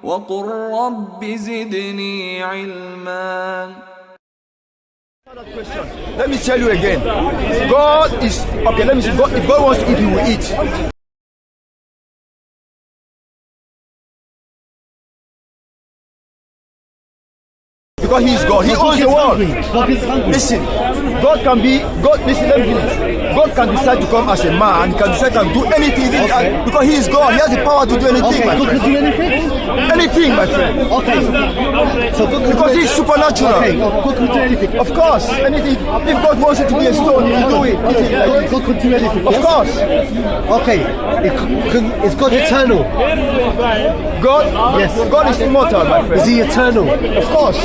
وقل رب زدني علما. Let me tell you again. God is okay. Let me see. God, if God wants to eat, He will eat. Because He is God. He owns the world. Listen, God can be God. Listen, let me finish. God can decide to come as a man. He can decide to do anything because He is God. He has the power to do anything. Okay, God can do anything? Anything, my friend. Okay. So God can because He is supernatural. Okay, God can do anything. Of course, anything. If God wants it to be a stone, He will do it. God can do anything. Of course. Okay. Is God eternal? God? Yes. God is immortal, my friend. Is He eternal? Of course.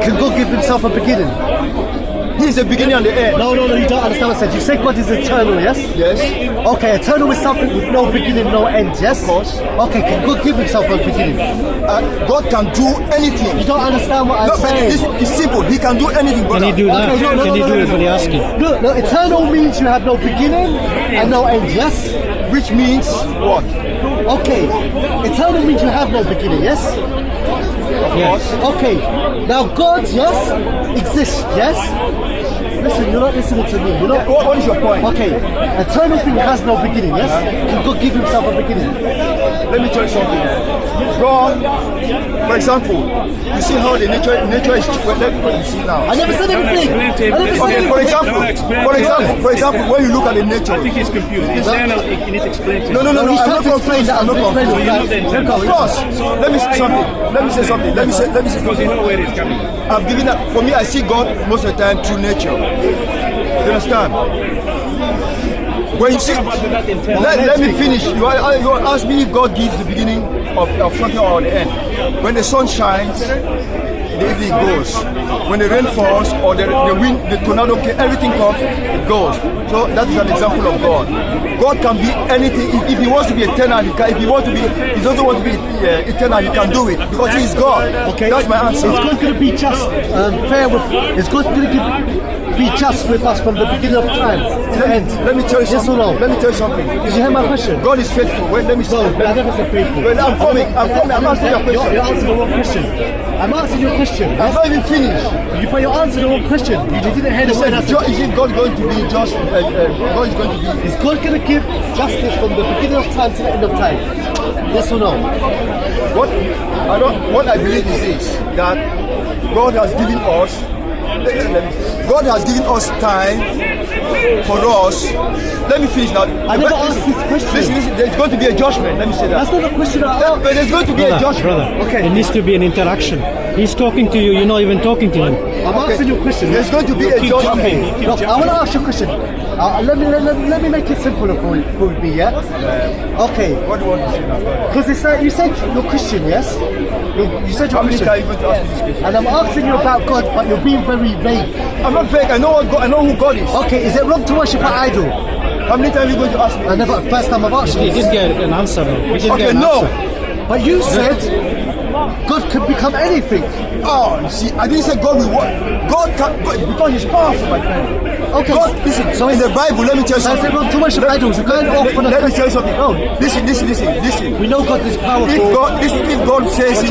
Can God give Himself a beginning? He is the beginning and the end. No, you don't understand what I said. You say God is eternal, yes? Yes. Okay, eternal is something with no beginning, no end, yes? Of course. Okay, can God give Himself a beginning? God can do anything. You don't understand what I'm saying. It's simple. He can do anything. Can He do that? Okay, Can He do it when He asks you? No, eternal means you have no beginning and no end, yes? Which means what? Okay, eternal means you have no beginning, yes? Yes. Okay, now God, yes, exists, yes? Listen, you're not listening to me. You're not. What is your point? Okay, eternal thing has no beginning, yes? Can God give Himself a beginning? Let me tell you something. God, for example, you see how the nature is. What you see now. I never said anything. Okay, for example, when you look at the nature. I think he's confused. He's saying you need to explain to him. No. He's I'm not confused. I'm not confused. Of course. Let me say something. Let me say something. Because you know where it's coming. I've given up. For me, I see God most of the time through nature. You understand? When you see, let me finish. You ask me if God gives the beginning of something or the end. When the sun shines, the evening goes. When the rain falls or the wind, the tornado, everything comes, it goes. So that is an example of God. God can be anything. If He wants to be eternal, He can. If He doesn't want to be eternal, He can do it because He is God. Okay, that's my answer. Is God going to be just fair with? Is God going to be just with us from the beginning of time to the end? Let me tell you yes something. Or no? Let me tell you something. Did you hear my question? God is faithful. Wait, let me say. No, I never said faithful. Well, I'm coming. I'm answering your question. You're answering the wrong question. I'm answering your question. I'm not even finished. But you answered the wrong question. You didn't hear the word. Is it God going to be just? God is going to be. Is God going to give justice from the beginning of time to the end of time? Yes or no? What I believe is this: that God has given us. God has given us time for us. Let me finish now. I never asked this question. Listen, there's going to be a judgment. Let me say that. That's not a question I asked. But there's going to be a judgment. Brother, okay. There needs to be an interaction. He's talking to you, you're not even talking to him. I'm asking you a question. There's going to be a judgment. Okay. Look, I want to ask you a question. Let me make it simpler for me, yeah? Okay. What do you want to say now? Because it's like you said you're Christian, yes? You said you're Christian. How many times are you going to ask me this question? And I'm asking you about God, but you're being very vague. I'm not vague. I know who God is. Okay, is it wrong to worship an idol? How many times are you going to ask me? I never. First time I've asked you. He did get an answer though. Okay, no. But you said God could become anything. Oh, you see, I didn't say God will what? God because He's powerful, my friend. Okay. God, listen. So in the Bible, let me tell you So is something. it wrong to worship idols? You're going off on a. Let me tell you something. No. Listen. We know God is powerful. If God says He.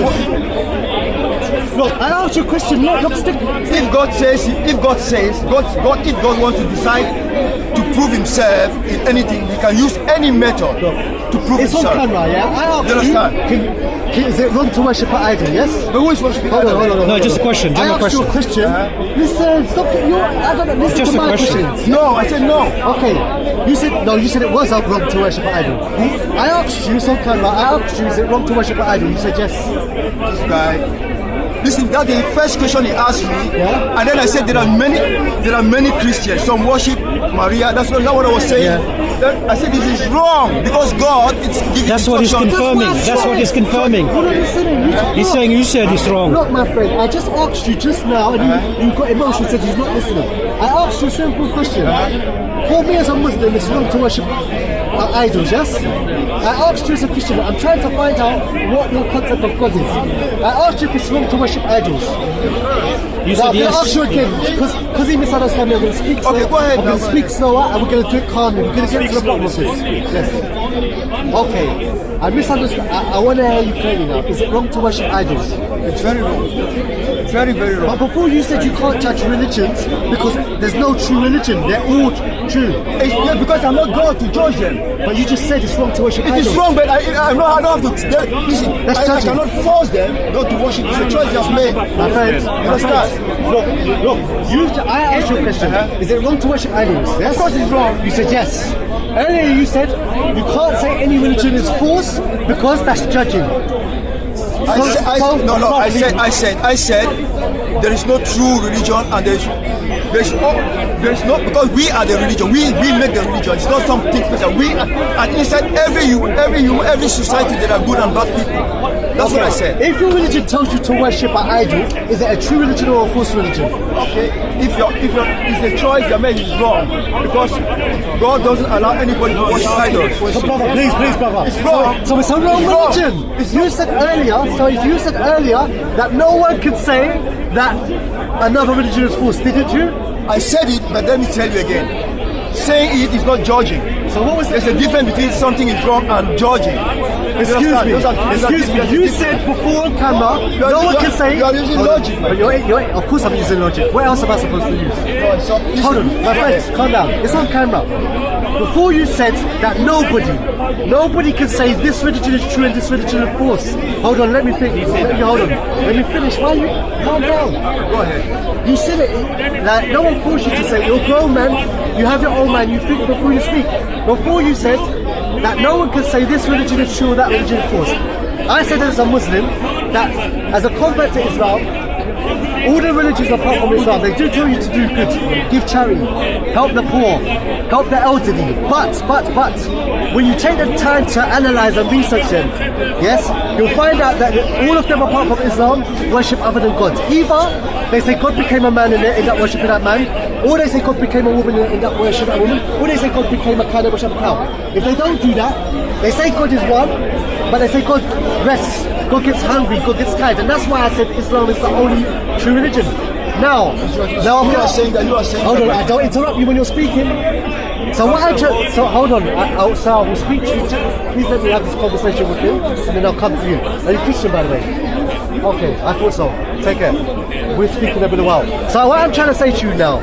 Look, I asked you a question. Look, stick. If God wants to decide to prove Himself in anything, He can use any method to prove It's Himself. on camera, yeah? I asked You understand? is it wrong to worship an idol, yes? But who is worshiping? Hold on. No, just a question. I asked you a question. Listen, stop it. I don't know. Listen Just to a my question. questions. No, I said no. Okay. You said it was wrong to worship an idol. I asked you, it's on camera. I asked you, is it wrong to worship an idol? You said yes. This guy. Listen, that's the first question he asked me, Yeah. and then I said there are many Christians. Some worship Maria. That's not what I was saying. Yeah. Then I said this is wrong because God is giving That's what he's instructions. confirming. That's what he's confirming. You're not listening. He's saying you said it's wrong. Look, my friend, I just asked you just now, and you got emotional, said he's not listening. I asked you a simple question. For me as a Muslim, it's wrong to worship idols, yes? I asked you as a Christian, I'm trying to find out what your concept of God is. I asked you if it's wrong to worship idols. You Now, said I'm going to ask yes. you again, because he misunderstood me, I'm going to speak slower. Okay, go ahead I'm now, going to go speak ahead. slower, and we're going to do it calmly. We're going to get to the bottom of this. Yes. Okay. I misunderstood. I want to hear you clearly now. Is it wrong to worship idols? It's very wrong. It's very, very wrong. But before you said you can't judge religions because there's no true religion. They're all true. Yeah, because I'm not God to judge them. But you just said it's wrong to worship It idols. is wrong, but I don't have to. Listen, That's I judging. cannot force them not to worship. It's a choice just made. My friend, You understand? look, I asked you a question. Is it wrong to worship idols? Yes? Of course it's wrong. You said yes. Earlier you said you can't say any religion is false because that's judging. I said, there is no true religion, and there's no, because we are the religion. We make the religion. It's not something special. And inside every society there are good and bad people. That's what I said. If your religion tells you to worship an idol, is it a true religion or a false religion? Okay, if it's a choice you made, is wrong, because God doesn't allow anybody to worship idols. So brother, please, brother. It's wrong. So it's a wrong It's wrong. religion. It's You said earlier that no one can say that another religion is false, didn't you? I said it, but let me tell you again. Saying it is not judging. So what was There's a difference between something is wrong and judging. Excuse me. You said before on camera, no one can say. You are using logic, man. But of course I'm using logic. What else am I supposed to use? Hold on, my friends, calm down. It's on camera. Before you said that nobody can say this religion is true and this religion is false. Hold on, let me think. Hold on. Let me finish. Why you? Calm down. Go ahead. You said it like no one forced you to say. You're a grown man. You have your own mind. You think before you speak. Before you said that no one can say this religion is true or that religion is false. I said as a Muslim that as a convert to Islam, all the religions apart from Islam, they do tell you to do good, give charity, help the poor, help the elderly. But when you take the time to analyze and research them, yes, you'll find out that all of them apart from Islam worship other than God. Either they say God became a man and they end up worshipping that man, or they say God became a woman and end up worshipping a woman, or they say God became a cow and worship a cow. If they don't do that, they say God is one, but they say God rests, God gets hungry, God gets tired, and that's why I said Islam is the only true religion. Now You are saying that. hold on, I don't interrupt you when you're speaking. So what so hold on, so I will speak to you. Please let me have this conversation with you, and then I'll come to you. Are you Christian, by the way? Okay, I thought so. Take care. We're speaking a bit a while. So what I'm trying to say to you now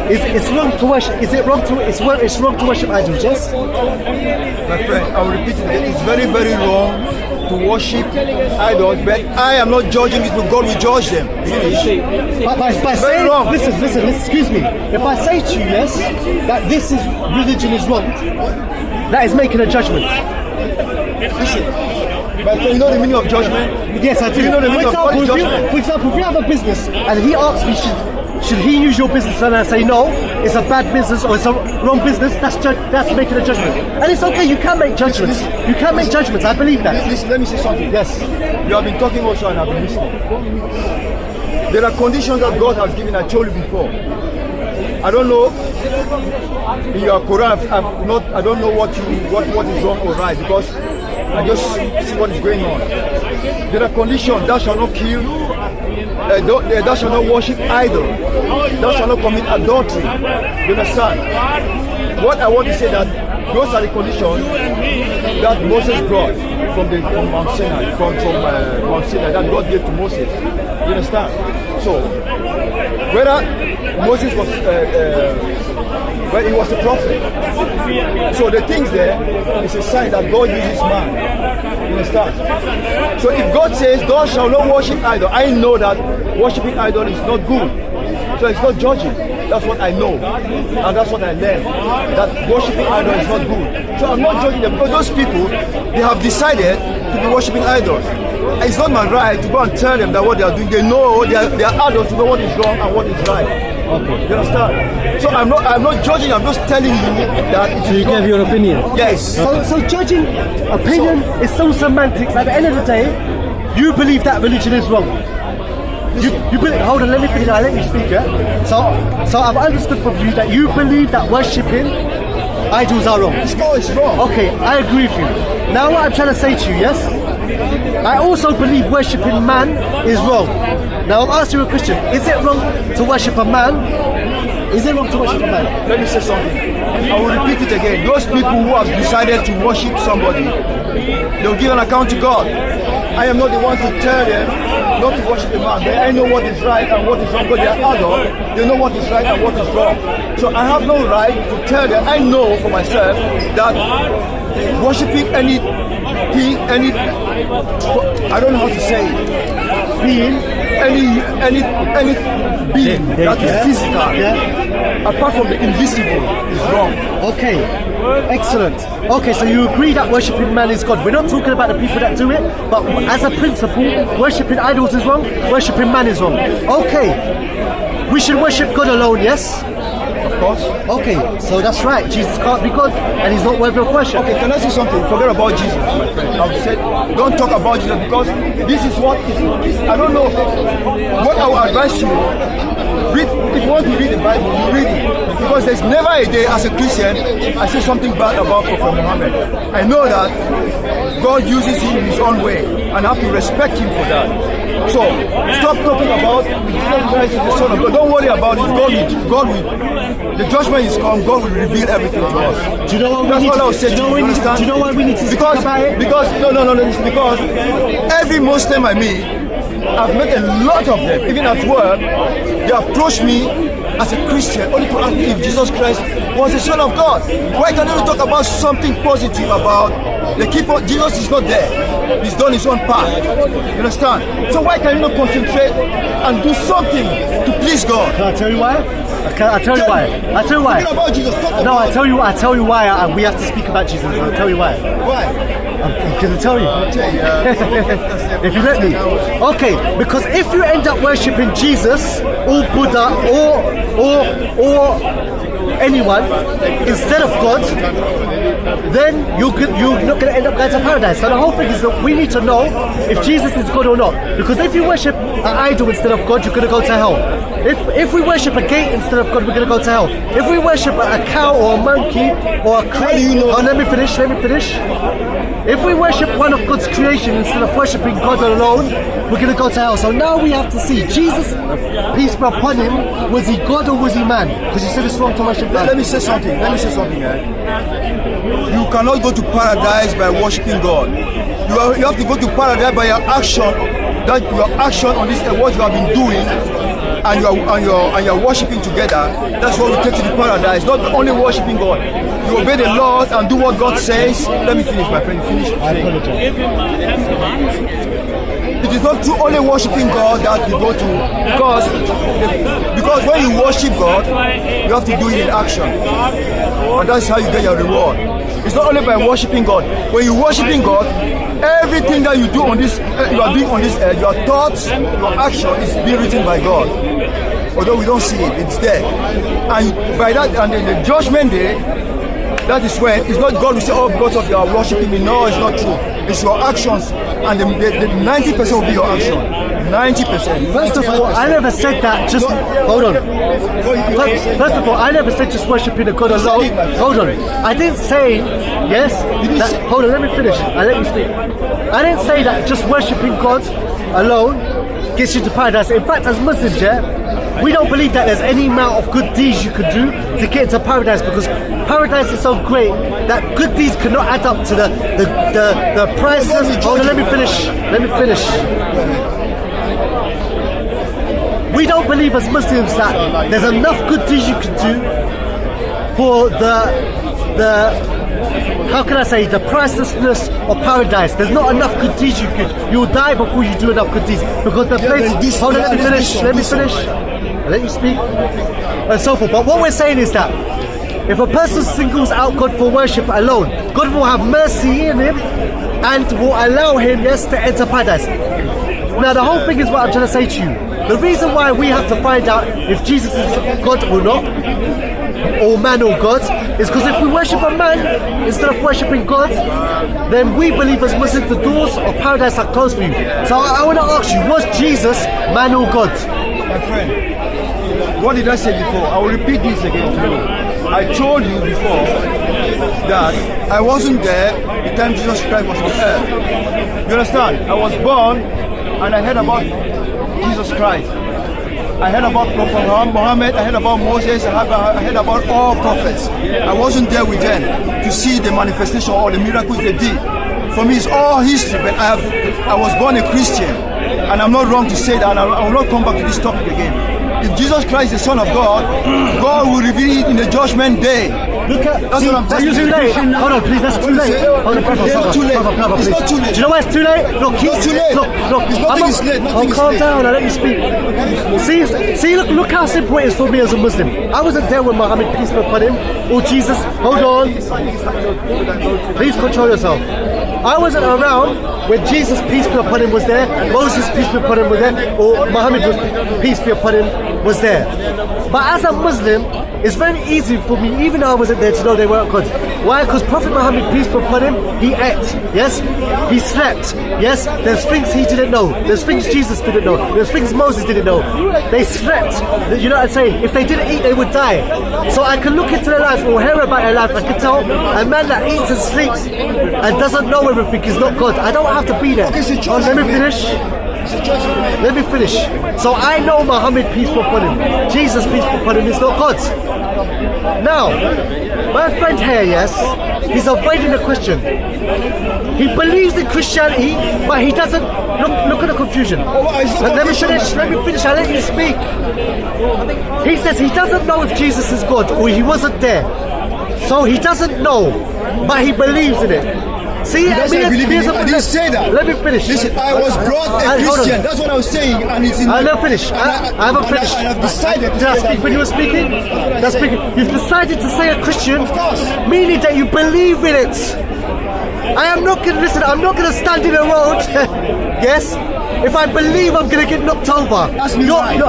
is it's wrong to worship. Is it wrong to? It's wrong to worship idols, yes? My friend, I will repeat it again. It's very, very wrong to worship idols, but I am not judging it, but God will judge them. But by saying, wrong. listen, excuse me. If I say to you, yes, that this is religion is wrong, that is making a judgment. But you know the meaning of judgment? Yes, I do. You know the meaning of God is judgment? For example, if you have a business and he asks me, should he use your business, and I say no, it's a bad business or it's a wrong business, that's making a judgment. And it's okay, you can make judgments. You can make judgments, I believe that. Listen, let me say something. Yes. You have been talking also and I've been listening. There are conditions that God has given, I told you before. I don't know in your Quran, I don't know what is wrong or right, because I just see what is going on. There are conditions: thou shalt not kill, thou shalt not worship idol, thou shalt not commit adultery. You understand? What I want to say that those are the conditions that Moses brought from Mount Sinai, from Mount Sinai that God gave to Moses. You understand? So whether Moses was when he was a prophet, so the things there is a sign that God uses man. You understand? So if God says, "Thou shalt not worship idol," I know that worshiping idol is not good. So it's not judging. That's what I know, and that's what I learned. That worshiping idol is not good. So I'm not judging them, because those people, they have decided to be worshiping idols. It's not my right to go and tell them that what they are doing. They know they are adults to know what is wrong and what is right. Okay. You understand? So I'm not judging. I'm just telling you that it is You wrong. give your opinion. Yes. So judging opinion is so semantics. At the end of the day, you believe that religion is wrong. You believe, hold on, let me finish. Let me speak. Yeah. So I've understood from you that you believe that worshipping idols are wrong. It's wrong. Okay, I agree with you. Now what I'm trying to say to you, yes, I also believe worshipping man is wrong. Now I'm asking you a question. Is it wrong to worship a man? Is it wrong to worship a man? Let me say something. I will repeat it again. Those people who have decided to worship somebody, they'll give an account to God. I am not the one to tell them not to worship a man. But I know what is right and what is wrong. Because they are adult, they know what is right and what is wrong. So I have no right to tell them. I know for myself that worshiping anything, I don't know how to say it, being, any being that is physical, apart from the invisible, is wrong. Okay, excellent. Okay, so you agree that worshipping man is God. We're not talking about the people that do it, but as a principle, worshipping idols is wrong, worshipping man is wrong. Okay, we should worship God alone, yes? Of course. Okay, so that's right. Jesus can't be God, and he's not worthy of worship. Okay, can I say something? Forget about Jesus, my friend. I've said, don't talk about Jesus because this is what is. I don't know what I will advise you. Read, if you want to read the Bible, you read it. Because there's never a day as a Christian I say something bad about Prophet Muhammad. I know that God uses him in his own way, and I have to respect him for that. So stop talking about Jesus Christ is the Son of God. Don't worry about it. God will. The judgment is come. God will reveal everything to us. Do you know what That's we need what I to, was saying. do you know why we need to speak about it? Because because every Muslim I meet, I've met a lot of them, even at work, they approach me as a Christian only to ask me if Jesus Christ was the Son of God. Why can't you talk about something positive about the keeper? Jesus is not there. He's done his own part. You understand? So why can you not concentrate and do something to please God? Can I tell you why? I'll tell you why. I'll tell you why. Talking about Jesus, talk No, about I'll tell you why we have to speak about Jesus. I'll tell you why. Why? I'm going to tell you. If you let me. Okay, because if you end up worshipping Jesus or Buddha or anyone instead of God, then you're not going to end up going to paradise. So the whole thing is that we need to know if Jesus is God or not. Because if you worship an idol instead of God, you're going to go to hell. If we worship a gate instead of God, we're going to go to hell. If we worship a cow or a monkey or a crane, let me finish. If we worship one of God's creation instead of worshipping God alone, we're going to go to hell. So now we have to see, Jesus, peace be upon him, was he God or was he man? Because you said it's wrong to worship man. Let me say something. You cannot go to paradise by worshiping God. You have to go to paradise by your action. That your action on this, what you have been doing, and you're worshiping together. That's what will take you to paradise. Not only worshiping God. You obey the laws and do what God says. Let me finish, my friend. Finish. I apologize. It is not true only worshiping God that you go to, because when you worship God, you have to do it in action, and that's how you get your reward. It's not only by worshiping God. When you're worshiping God, everything that you do on this, you are doing on this earth, your thoughts, your action is being written by God. Although we don't see it, it's there. And by that, and then the judgment day, that is when it's not God will say, oh, because of your worshiping me. No, it's not true. It's your actions, and the 90% will be your action. 90%. First of all, I never said that. Just hold on. First of all, I never said just worshiping a God alone. Hold on. I didn't say yes. Hold on. Let me finish. I let you speak. I didn't say that just worshiping God alone gets you to paradise. In fact, as Muslims, we don't believe that there's any amount of good deeds you could do to get into paradise, because paradise is so great that good deeds cannot add up to the prices. Hold on, let me finish. We don't believe as Muslims that there's enough good deeds you can do for the how can I say, the pricelessness of paradise. There's not enough good deeds you'll die before you do enough good deeds, because the place. Hold on, let me finish. I let you speak and so forth. But what we're saying is that if a person singles out God for worship alone, God will have mercy in him and will allow him, to enter paradise. Now the whole thing is what I'm trying to say to you. The reason why we have to find out if Jesus is God or not, or man or God, is because if we worship a man instead of worshipping God, then we believe as Muslims the doors of paradise are closed for you. So I want to ask you, was Jesus man or God? My friend, what did I say before? I will repeat this again to you. I told you before that I wasn't there the time Jesus Christ was on earth. You understand? I was born and I heard about Jesus Christ. I heard about Prophet Muhammad, I heard about Moses, I heard about all prophets. I wasn't there with them to see the manifestation or the miracles they did. For me, it's all history, but I was born a Christian, and I'm not wrong to say that, and I will not come back to this topic again. If Jesus Christ is the Son of God, God will reveal it in the judgment day. Look at, That's what I'm that's telling too you. late. Hold on, please, that's too late. Hold on, It's not too late. It's not too late. Do you know why it's too late? Look, It's not too late. Look, It's nothing is late. Nothing is calm late. down, I'll let you speak. See, look how simple it is for me as a Muslim. I wasn't there when Muhammad, peace be upon him, or Jesus, hold on. Please control yourself. I wasn't around when Jesus, peace be upon him, was there, Moses, peace be upon him, was there, or Muhammad, peace be upon him, was there. But as a Muslim, it's very easy for me, even though I wasn't there, to know they weren't God. Why? Because Prophet Muhammad, peace be upon him, he ate, yes? He slept, yes? There's things he didn't know. There's things Jesus didn't know. There's things Moses didn't know. They slept. You know what I'm saying? If they didn't eat, they would die. So I can look into their life or hear about their life. I can tell a man that eats and sleeps and doesn't know everything is not God. I don't have to be there. Let me finish. Let me finish. So I know Muhammad, peace be upon him, Jesus, peace be upon him, is not God. Now, my friend here, yes, he's avoiding the question. He believes in Christianity, but he doesn't. Look at the confusion. Let me finish. I'll let you speak. He says he doesn't know if Jesus is God, or he wasn't there. So he doesn't know, but he believes in it. See, I didn't say that. Let me finish. Listen, I was brought a Christian. That's what I was saying, and it's in. I'll not finish. I haven't finished. I have decided. Did I speak when you were speaking? Did I speak? You've decided to say a Christian, meaning that you believe in it. I am not going to listen. I'm not going to stand in the road. Yes. If I believe I'm going to get knocked over.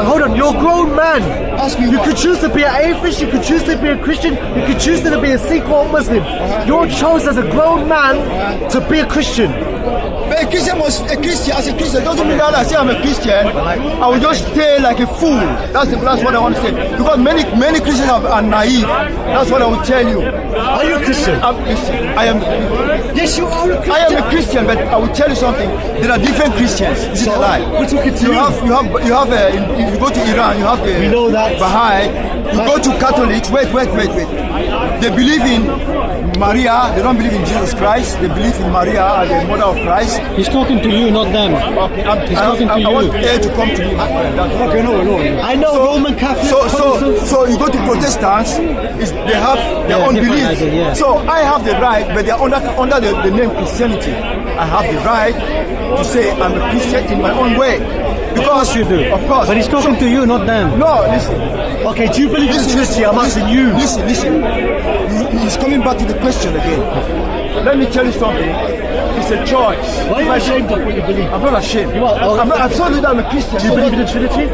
Hold on, you're a grown man. You could choose to be an atheist, you could choose to be a Christian, you could choose to be a Sikh or a Muslim. You're chosen as a grown man to be a Christian. But a Christian was a Christian. As a Christian, doesn't mean that I say I'm a Christian, I will just stay like a fool. That's what I want to say. Because many Christians are naive. That's what I will tell you. Are you a Christian? I am. Yes, you are a Christian. I am a Christian, but I will tell you something. There are different Christians. This is a lie. We're talking to you. You go to Iran, you have the We know that. Baha'i. You go to Catholics. Wait. They believe in Maria. They don't believe in Jesus Christ. They believe in Maria as the mother of Christ. He's talking to you, not them. Okay, He's talking to I you. want air to come to me, my friend. Okay, no. I know Roman Catholics. So you go to Protestants, they have their own different beliefs. idea, yeah. So I have the right, but they are under the name Christianity. I have the right to say I'm a Christian in my own way. Because you do. Of course. But he's talking to you, not them. No, listen. Okay, do you believe in Trinity? I'm asking you. Listen. He's coming back to the question again. Let me tell you something. It's a choice. Why are you ashamed of what you believe? I'm not ashamed. You are. I'm sorry that I'm a Christian. Do you believe in the Trinity?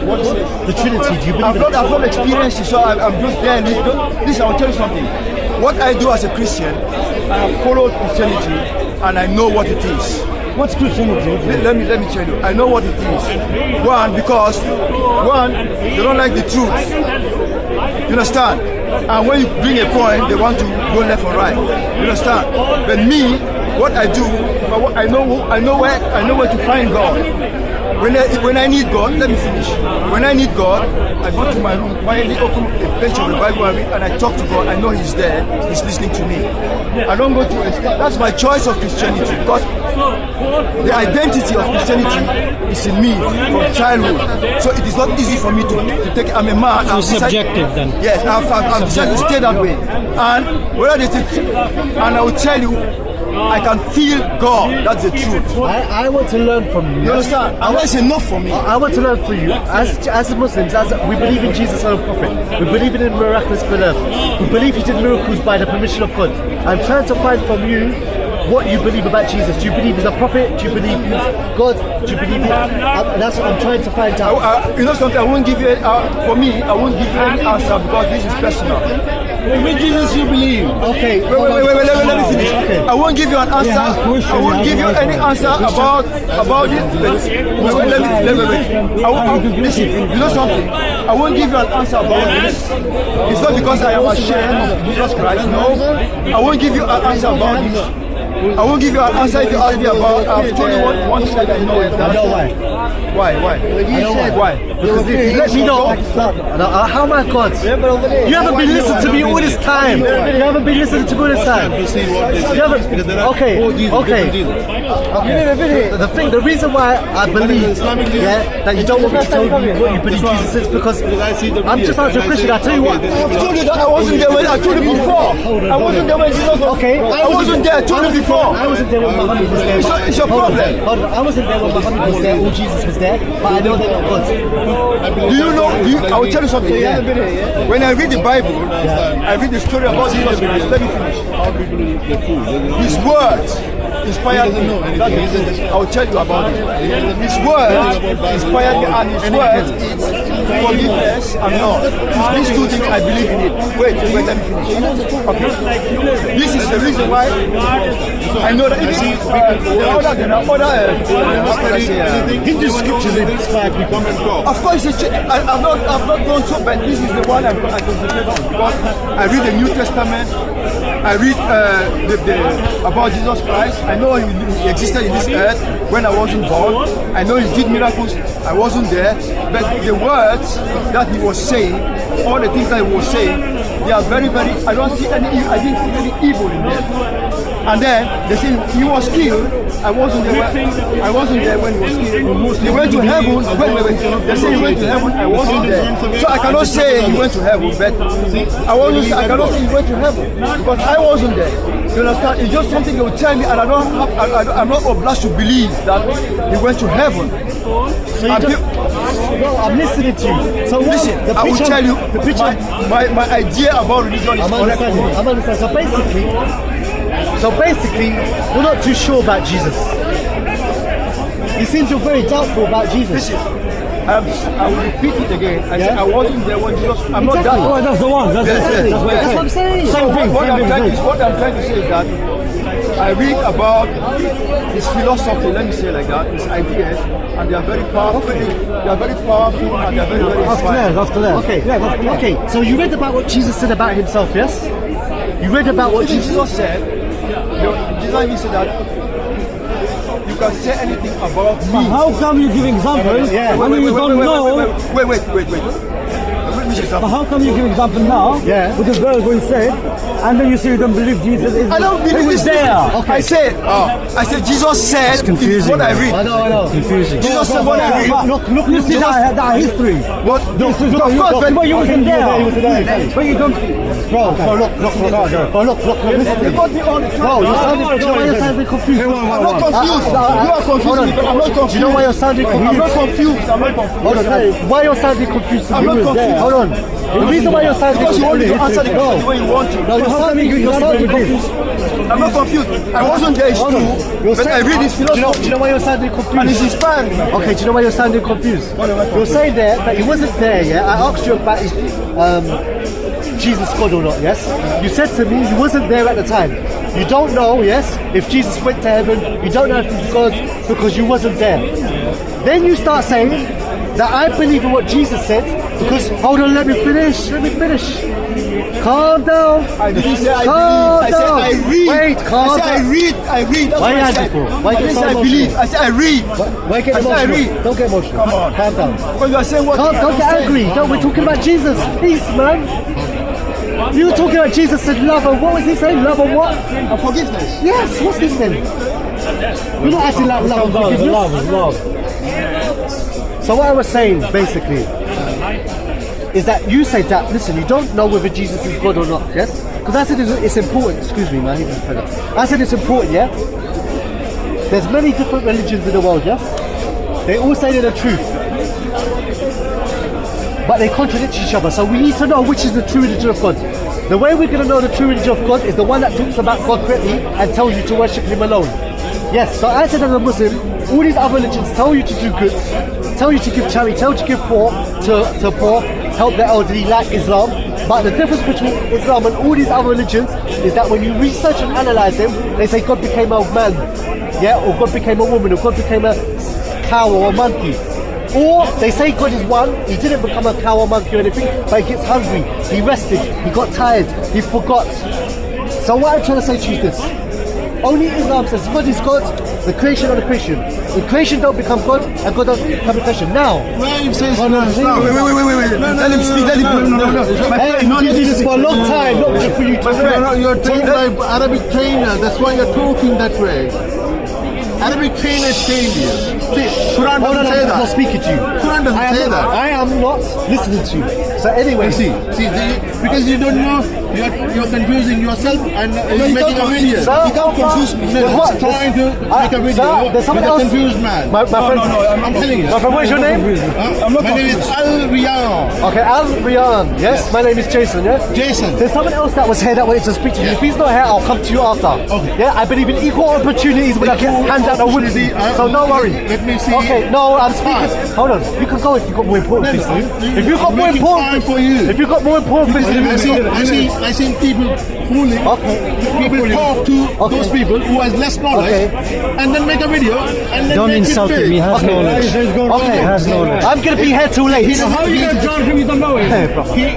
What is it? The Trinity, do you believe in it? I've not experienced it, so I'm just there. Listen, I will tell you something. What I do as a Christian, I have followed Christianity, and I know what it is. What's Christianity? Let me tell you. I know what it is. Because they don't like the truth. You understand? And when you bring a point, they want to go left or right. You understand? But me, what I do, I know where to find God. When I need God, let me finish. When I need God, I go to my room, quietly open a page of the Bible and I talk to God. I know He's there. He's listening to me. I don't go to a... That's my choice of Christianity, because the identity of Christianity is in me from childhood. So it is not easy for me to take... I'm a man. So it's subjective then? Yes, I've decided to stay that way. And whether they take... And I will tell you, I can feel God. That's the truth. I want to learn from you. You understand? And that's enough for me. I want to learn from you. As Muslims, we believe in Jesus as a prophet. We believe in his miraculous birth. We believe he did miracles by the permission of God. I'm trying to find from you what you believe about Jesus. Do you believe he's a prophet? Do you believe he's God? Do you believe that's what I'm trying to find out. You know something? I won't give you... for me, I won't give you any answer because this is personal. Which Jesus you believe? Okay. Wait, let me finish. Okay. I won't give you an answer. I won't give you any answer about this. Wait. Listen, you know something? I won't give you an answer about this. It's not because I am ashamed of Jesus Christ. No. I won't give you an answer about this. I won't give you an answer if you ask me about. I've told you one thing that I know. I know why. Why? Why? Because if you Let me know. How am I God? You haven't been listening to me all this time. You haven't been listening to me all this time. You haven't. Okay. The reason why I believe that you don't want me to tell you what you believe Jesus is because I'm just answering a question. I tell you what. I've told you that I wasn't there when I told you before. I wasn't there when Jesus was. Okay. I wasn't there. I told you before. I wasn't there when Muhammad was there. It's your problem. Hold on. I wasn't there when Muhammad was there or Jesus was there, but I know they're not God. Do you know? I will tell you something. When I read the Bible, I read the story about Jesus Christ. Let me finish. His words inspired me. I will tell you about it. His words inspired me, and his words is forgiveness and love. These two things I believe in it. Wait, let me finish. Okay. This is the reason why I know that Hindu scriptures inspired me. of course, I've not gone through, but this is the one I concentrate on because I read the New Testament. I read about Jesus Christ. I know he existed in this earth when I wasn't born. I know he did miracles. I wasn't there, but the words that he was saying, all the things that he was saying, they are very, very. I didn't see any evil in them. And then they say he was killed. I wasn't there. I wasn't there when he was killed. He went to heaven. Wait. They say he went to heaven. I wasn't there. So I cannot say he went to heaven, but I cannot say he went to heaven because I wasn't there. You understand? It's just something they will tell me, and I'm not obliged to believe that he went to heaven. So I'm listening to you. So listen, I will tell you my idea about religion is correct for me. I'm understanding. So basically, you're not too sure about Jesus. It seems you're very doubtful about Jesus. Listen, I will repeat it again. I said I wasn't there when Jesus. I'm not that. Oh, that's the one. That's what I'm saying. So what I'm trying to say is that I read about his philosophy. Let me say like that. His ideas, and they are very powerful. They are very powerful, and they are very, very inspiring. After that. Okay. So you read about what Jesus said about himself, yes? You read about what Jesus said. Jesus said that you can say anything about me. How come you give examples when you don't know? Wait. But how come you give example now? Yeah. With the verse where he said, and then you say you don't believe Jesus is. I don't believe this there. Okay. I said Jesus said. It's confusing. What I read. I know. Confusing. Jesus said what I read. Look, You see that history. What? Of course, but you wasn't there. But you don't. Bro, look, listen. Bro, you're sounding confused. I'm not confused. You are confused. I'm not confused. Do you know why you're sounding confused? I'm not confused. Hold on, why you're sounding confused? I'm not confused. Hold on. The reason why you're sounding Because you want me to answer confused. the question the way you want to. No, you're sounding confused. I'm not confused. I wasn't there, it's true. But I read his Do philosophy. you know why you're sounding confused? And it's inspiring. Okay, do you know why you're sounding confused? You're saying there that he wasn't there, yeah? I asked you about his, Jesus God or not, yes? You said to me he wasn't there at the time. You don't know, yes, if Jesus went to heaven. You don't know if he's God because you wasn't there. Then you start saying that I believe in what Jesus said because, hold on, let me finish. Calm down. I didn't say I Calm believe. I said I down. read. Wait, calm I said down. I read. That's Why what you I had said. before? Why I get didn't so say I emotional? believe. I said I read. Why get I said I emotional? read. Don't get emotional. Come on. Calm down. Because you are saying what Don't get angry. We're talking about Jesus. Peace, man. You were talking about Jesus said love and what was he saying? Love and what? And forgiveness. Yes, what's this then? You're not acting like love and forgiveness. Love. So what I was saying basically is that you said that, listen, you don't know whether Jesus is God or not, yes? Because I said it's important, excuse me man, I said it's important, yeah? There's many different religions in the world, yes? They all say they're the truth. But they contradict each other, so we need to know which is the true religion of God. The way we're going to know the true religion of God is the one that talks about God correctly and tells you to worship him alone. Yes, so I said as a Muslim, all these other religions tell you to do good, tell you to give charity, tell you to give poor to poor, help the elderly like Islam. But the difference between Islam and all these other religions is that when you research and analyze them, they say God became a man, yeah, or God became a woman, or God became a cow or a monkey. Or they say God is one, he didn't become a cow or monkey or anything, but he gets hungry, he rested, he got tired, he forgot. So what I'm trying to say to you is this. Only Islam says God is God, the creation of the creation. The creation don't become God, and God don't become the creation. Now, Wait. Let him speak. Hey, you did this for a long time, not just for you to read. You're trained by Arabic trainer. That's why you're talking that way. Arabic trainers trained you. See, Quran doesn't say I'm not that. speaking to you. Quran doesn't say that. I am not listening to you. So anyway, Because you don't know, you're confusing yourself and making a video. Sir, You can't confuse me. There's what? Trying to make a video. Sir, there's someone You're a else. confused man. My friend, I'm telling you. my friend, what is your name? My name is Al Riyan. Okay, Al Riyan. Yes, my name is Jason. Yeah. Jason. There's someone else that was here that wanted to speak to you. If he's not here, I'll come to you after. Okay. Yeah, I believe in equal opportunities when I can hand out a wood. So don't worry. Let me see. Okay, no, I'm speaking. Hold on. You can go if you've got more important things to do. If you've got more Making time important for you. If you've got more important things to do. I see people fooling. Okay. People talk to those people who has less knowledge, and then make a video, and then Don't make insult it him. He big. has knowledge. Okay. He has knowledge. I'm gonna be here too late. How are you going to judge him? You don't know him.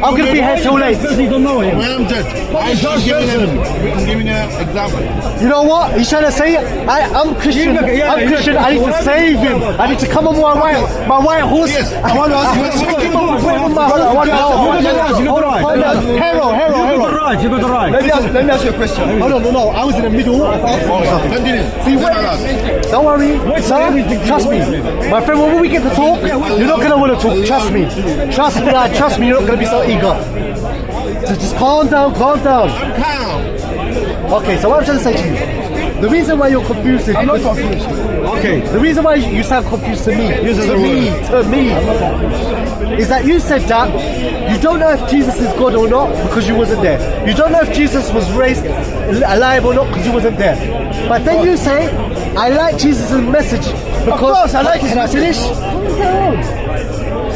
I'm gonna be here too late. You don't know him. When I'm judged, I'm giving an example. You know what? He's trying to say I'm Christian. I'm Christian. I need to save him. I need to come on my white horse. Yes. I want to ask you. Hero. You got the right. You got the right. Let me ask you a question. No. I was in the middle of asking something. Continue. See, don't worry, sir. Trust me, my friend. When we get to talk, you're not gonna want to talk. Trust me. Trust me. Trust me. You're not gonna be so eager. Just calm down. Calm. Okay. So what I'm trying to say to you, the reason why you're confused is I'm not confused. okay. The reason why you sound confused to me, to me, is that you said that you don't know if Jesus is God or not because you wasn't there. You don't know if Jesus was raised alive or not because you wasn't there. But then you say, I like Jesus' message because... Of course, I like his Can I message. finish?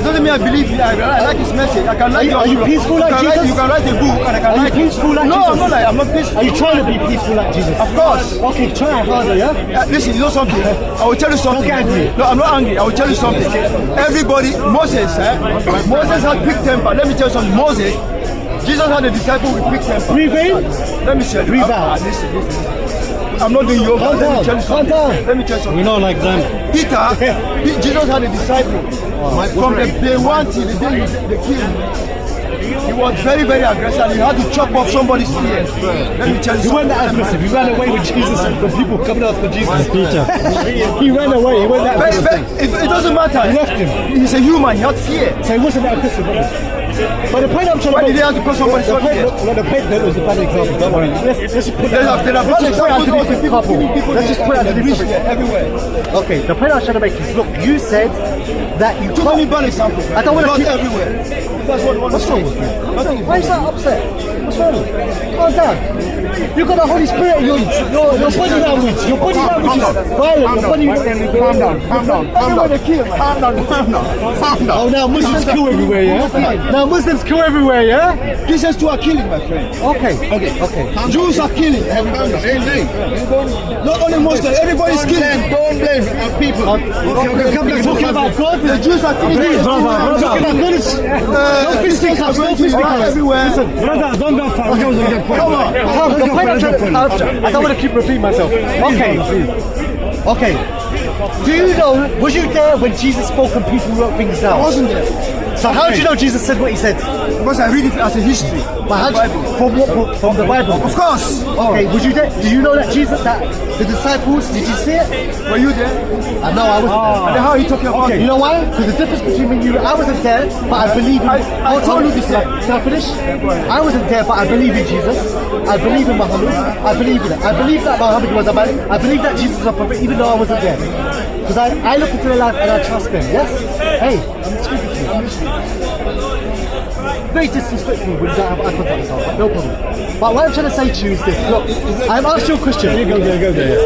It doesn't mean I believe I like his message. I can like Are you peaceful like Jesus? You can write a book and I can Are like you peaceful like no, Jesus? I'm not peaceful. Are you trying to be peaceful like Jesus? Of course. Okay, try harder, yeah? Listen, you know something? I will tell you something. Don't get angry. No, I'm not angry. I will tell you something. Everybody, Moses had quick temper. Let me tell you something. Moses, Jesus had a disciple with quick temper. Breathe in. Let me tell you. Breathe out. Listen. I'm not doing yoga. Calm Let me down. tell you something. Calm down. Let me tell you something. We know like them. Peter, Jesus had a disciple. From the day one till the day they killed him. He was very, very aggressive. He had to chop off somebody's ear. Let me tell you He something. went that aggressive. He ran away with Jesus and the people coming after Jesus. Peter. He ran away. He went that But aggressive. it doesn't matter. He left him. He's a human. He had fear. So he wasn't that aggressive, was he? But the point I'm trying Why to did he have to call somebody the point, something? the point that was a bad example. Don't worry. Let's just put There are let's bad just put it out to examples of different people couple. killing people. Let's just put it out to different. everywhere. Okay, the point I was trying to make is, look, you said that you Too many bad examples. I don't want to Not keep... everywhere. That's what What's wrong with you? Why is that upset? What's wrong? Calm down. You got the Holy Spirit in your body language. Your body language is violent. Your body... Calm down. Oh, now Muslims kill everywhere, yeah? Now Muslims kill everywhere, yeah? Christians too are killing, my friend. Okay. Jews are killing. Not only Muslims, everybody's killing. Don't blame people. Talking about God, The Jews are killing. talking about God is... No fisticuffs, no fisticuffs. Everywhere. Brother, don't go far. I don't want to keep repeating myself. Okay. Do you know, was you there when Jesus spoke and people wrote things I down? wasn't there. So how do you know Jesus said what he said? Because I read it as a history. But how do you, from what book? From the Bible? Of course. Okay, was you there? Do you know that Jesus, that the disciples, did you see it? Were you there? No, I wasn't there. And how are you talking about Okay, it? you know why? Because the difference between me and you, I wasn't there, but I believe in... I told you this. Can I finish? I wasn't there, but I believe in Jesus. I believe in Muhammad. I believe in it. I believe that Muhammad was a man. I believe that Jesus was a prophet, even though I wasn't there. Because I look into their life and I trust them, yes? Hey, I'm speaking to you. Very disrespectful when you don't have eye contact with someone, but no problem. But what I'm trying to say to you is this. Look, I'm asking you a question. Go there.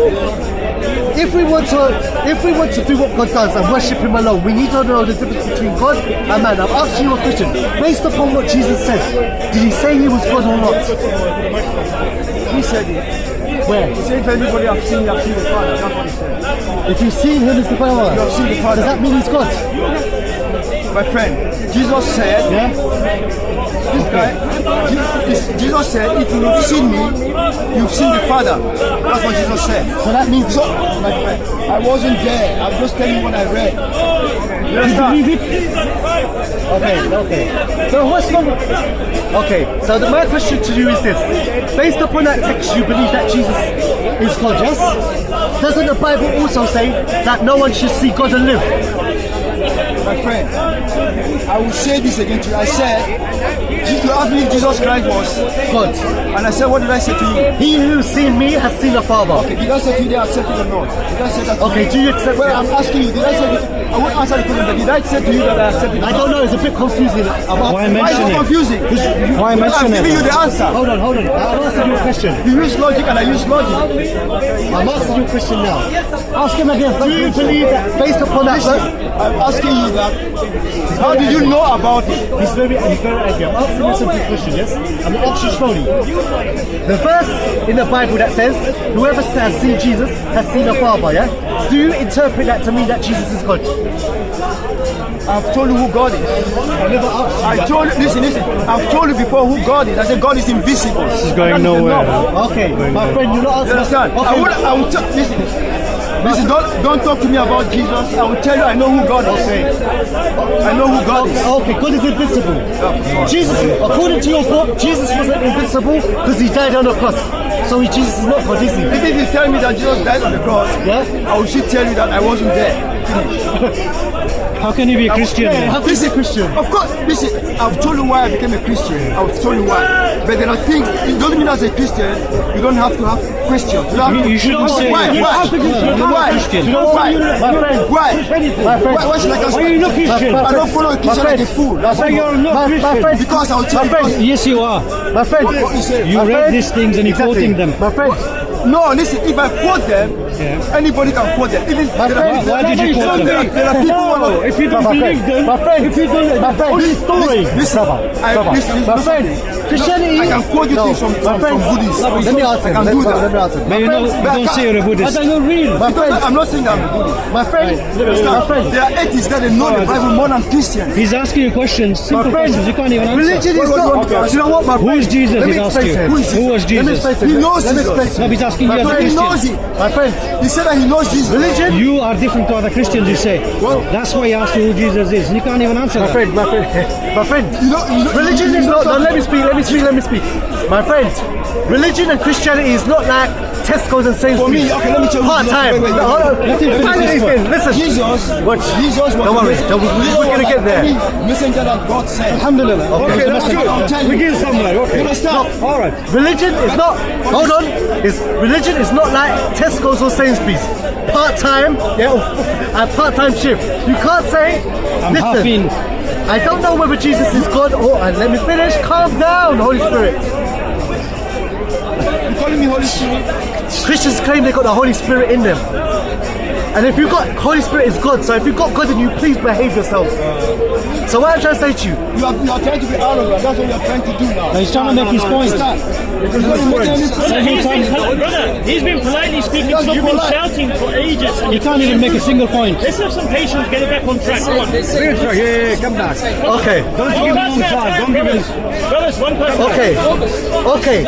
If we want to do what God does and worship Him alone, we need to know the difference between God and man. I'm asking you a question. Based upon what Jesus said, did He say He was God or not? He said it. Where? He said if anybody have seen me, I've seen the Father. That's what he said. If you've seen Him as the Father, You have seen the Father. does that mean He's God? My friend, Jesus said, Yeah? this guy, Jesus Jesus said, if you've seen me, you've seen the Father. That's what Jesus said. So that means So, my friend, I wasn't there. I'm just telling you what I read. You understand? okay. So what's wrong? Okay, so my question to you is this: based upon that text, you believe that Jesus is God, yes? Doesn't the Bible also say that no one should see God and live? My friend, I will say this again to you. I said, you asked me if Jesus Christ was God. and I said, what did I say to you? He who's seen me has seen the Father. Okay, did I say to you they accept it or not? Did I say that to Okay, you? do you accept Well, it? I'm asking you, did I say that? I won't answer the question, but did I say to you that I accept it? I don't know, it's a bit confusing. Why Why is mention it it? confusing? Why Because I'm mention giving you it? the answer. Hold on. I'll answer your question. You use logic and I use logic. I'm asking you a question now. Ask him again. Do you believe that based upon that? I'm asking you that. How did you know about it? He's very angry. I'm asking you a simple question, yes? I'm going to ask you slowly. The verse in the Bible that says, whoever has seen Jesus has seen the Father, yeah? Do you interpret that to mean that Jesus is God? I've told you who God is. I never asked you I that. told you, listen. I've told you before who God is. I said God is invisible. This is going nowhere. Okay, my friend, you're not You answering. understand? Okay. I will listen, don't talk to me about Jesus. I will tell you I know who God is. I know who God is. Okay, God is invincible. Jesus, according to your book, Jesus wasn't invincible because he died on the cross. So Jesus is not God, is he? Even if you tell me that Jesus died on the cross, Yeah? I will still tell you that I wasn't there. How can you be a Christian? How can you be a Christian? Of course, listen, I've told you why I became a Christian. I've told you why. But there are things, it doesn't mean as a Christian, you don't have to have questions. You shouldn't say why? you're Why? not Christian. My Why? friend, Why? my friend, Why should I cancel? Why are you not Christian? I don't follow a Christian like a fool. That's Why why you're not my Christian? friend, because I'll tell my friend, you. Yes, you are. my friend, What you say? You my read friend, these things and you're exactly. quoting them. My friend, No, listen, if I quote them, anybody can quote them. Even my friend, Why did you quote them? there are people who are not. If you don't believe them, my friend, if you don't, my friend, only story. Listen, listen, my friend, Christianity. I can quote you things from Buddhists. Let me answer. I can do that. Let me answer. But you don't say you're a But Buddhist. are you real? My friend, I'm not saying that I'm a Buddhist. my friend, my friend. There are atheists that they know the Bible more than Christians. He's asking you questions, simple friend, questions. You can't even answer. Religion is What do you want me to not. ask? You know what, my Who friend? is Jesus? Let me He's explain asking. to him. Who is Who was Let me Jesus? explain to He him. knows Let me explain Jesus. to No, him. he's asking you as a He Christian. knows it. My friend, He said that he knows Jesus. religion. You are different to other Christians, you say. That's why he asked you who Jesus is. You can't even answer My that. friend, my friend, my friend. Religion you is know not. No, something. let me speak. My friend, religion and Christianity is not like Tesco's and Sainsbury's. For me, okay, let me tell you. Part time. Wait. No, hold on. Let him finish this one. Listen. Jesus, What? Jesus was Don't worry, we're gonna get there. messenger that God sent. Alhamdulillah. Okay, that's good. I'm telling you. Begin somewhere, okay. You understand? All right. Religion is not. Hold on. Religion is not like Tesco's or Sainsbury's. Part time, and part time shift. You can't say. I'm half in. I don't know whether Jesus is God or. Let me finish. Calm down, Holy Spirit. You calling me Holy Spirit? Christians claim they got the Holy Spirit in them. And if you got Holy Spirit is God, so if you got God in you, please behave yourself. So what I'm trying to say to you, You are trying to be arrogant. That's what you are trying to do now. He's trying to make his point. Understand? It's not making any sense. Brother, he's been politely speaking That's to you. You've not been polite. shouting for ages. You can't even make a single point. Let's have some patience, get it back on track. Come on. Come back. okay, Don't give him one side. Don't give him. Brothers, one person. okay.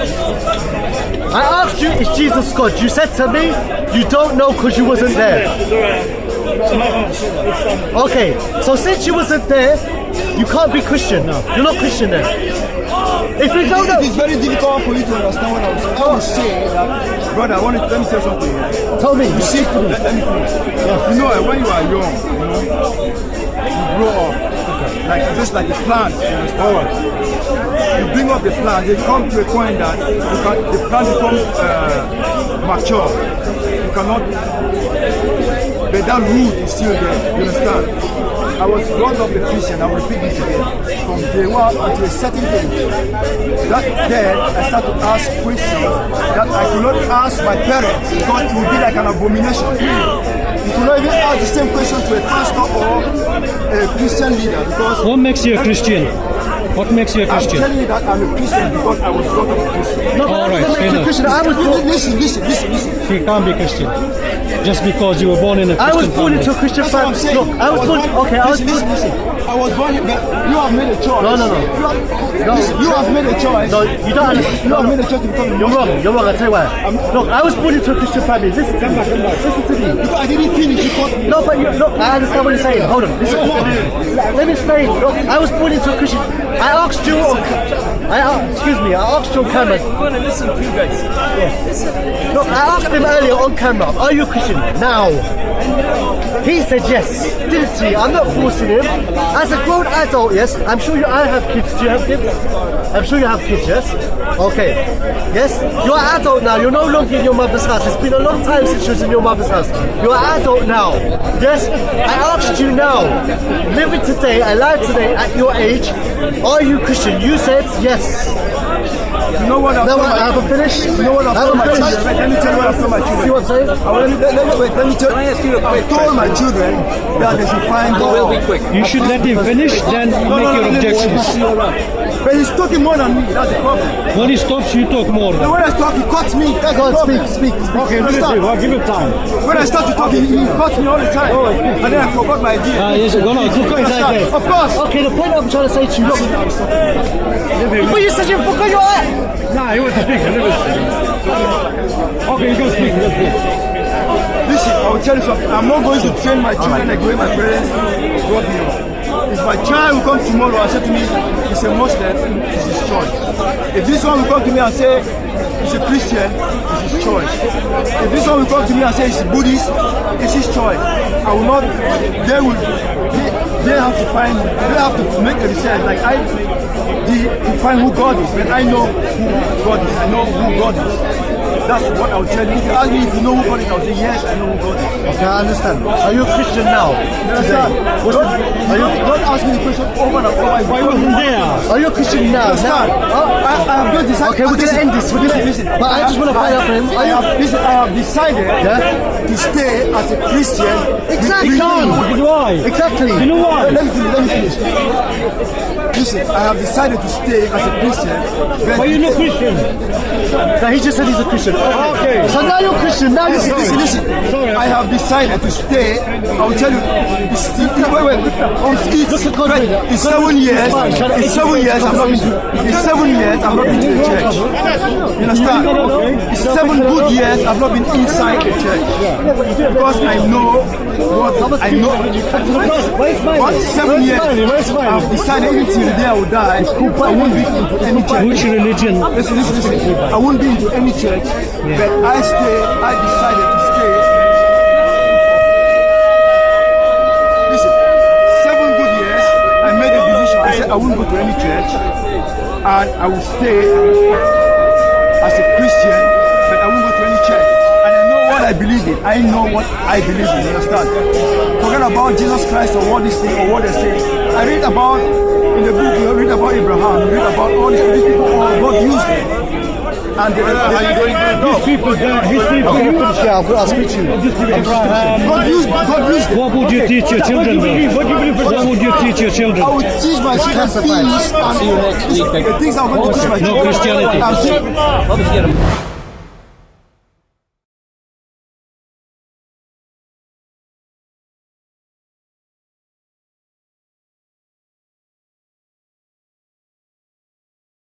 I asked you, is Jesus God? You said to me, you don't know because you wasn't there. Okay, so since you wasn't there, you can't be Christian. No, you're not Christian then. If you don't know, It is very difficult for you to understand what I'm saying. I would say that, brother, let me tell you something. tell me. You see, let me finish. You know, when you are young, you grow up, just like a plant. You understand? You bring up the plant, they come to a point that the plant becomes mature. You cannot, but that root is still there. You understand? I was brought up a Christian. I will repeat this again. From day one until a certain age. Then I started to ask questions that I could not ask my parents because it would be like an abomination. You could not even ask the same question to a pastor or a Christian leader because What makes you a Christian? What makes you a I'm Christian? telling you that I'm a Christian because I was brought up a Christian. No, but All that right, doesn't make fair you a Christian. I was born. Listen. You can't be Christian just because you were born in a Christian I was born into a Christian That's what I'm family. saying. Look, I was born. Okay, I was born. Listen. I was born here, but you have made a choice. No. Listen, you have made a choice. No, you don't understand. You have made a choice to become a You're Muslim. wrong. You're wrong. I'll tell you why. Look, I was born into a Christian family. Listen to me. Listen to me. Because I didn't finish. You caught me. No, but look, I understand what you're saying. Hold on. Listen. Let me explain. Look, I was born into a Christian. I asked you. Excuse me. I asked you on camera. I'm gonna listen to you guys. Look, I asked him earlier on camera. Are you a Christian? Now. He said yes. Didn't he? I'm not forcing him. As a grown adult, yes. I'm sure I have kids. Do you have kids? I'm sure you have kids, yes? Okay. Yes? You're an adult now. You're no longer in your mother's house. It's been a long time since you was in your mother's house. You're an adult now. Yes? I asked you now. Living today, alive today, at your age, are you Christian? You said yes. You know what? No, I haven't finished. You know what? I've told my children. Let me tell you what I've told my children. See what I'm saying? Let me tell you. Can I ask you a I quick told my children that they should find God. We'll be quick. You should let him finish, then make your objections. But he's talking more than me. That's the problem. When he stops, you talk more. And when I talk, he cuts me. That's the God, problem. speak. Okay, listen. Give it time. When I start to talk, he cuts me all the time. And then I forgot my idea. Yes, go on. Of course. Okay, the point I'm trying to say to you, look. But you said you forgot your eye. Nah, he was speaking. Okay, you can speak. Listen, I will tell you something. I'm not going to train my children like the way my parents brought me up. If my child will come tomorrow and say to me, he's a Muslim, it's his choice. If this one will come to me and say, he's a Christian, it's his choice. If this one will come to me and say he's a Buddhist, it's his choice. I will not, they have to make a research. Like to find who God is. When I know who God is, I know who God is. That's what I will tell you. If you ask me if you know who God is, I will say yes, I know who God is. Okay, I understand. Are you a Christian now? Don't ask me the question over and over. Why wasn't there? Are you a Christian now? Understand? I have not decided. Okay, we're gonna end this. Listen. But I just want to find out from him. I have decided to stay as a Christian. Exactly. Why? Exactly. You know why? Let me finish. Listen, I have decided to stay as a Christian. Why you not Christian? Now he just said he's a Christian. Okay. So now you're Christian. Now you're Listen. Sorry. I have decided to stay. I will tell you. It's 7 years. In 7 years, I've not been to. In 7 years, I've not been to the church. You understand? It's 7 good years. I've not been inside the church because I know what I know. What 7 years? I've decided until the day I will die, I won't be into any church. Which religion? Listen. I won't be into any church, but I decided to stay. Listen, 7 good years, I made a decision. I said I won't go to any church, and I will stay as a Christian, but I won't go to any church. And I know what I believe in. I know what I believe in, you understand? Forget about Jesus Christ or what this thing or what they say. I read about, in the book, you read about Abraham, you read about all these people, God used them. And These people, I'll speak to you. God used them. what would you teach your children? What would you teach your children? I would teach my children peace and See you next week. the things I'm going to teach my No children. Christianity. I'm saying-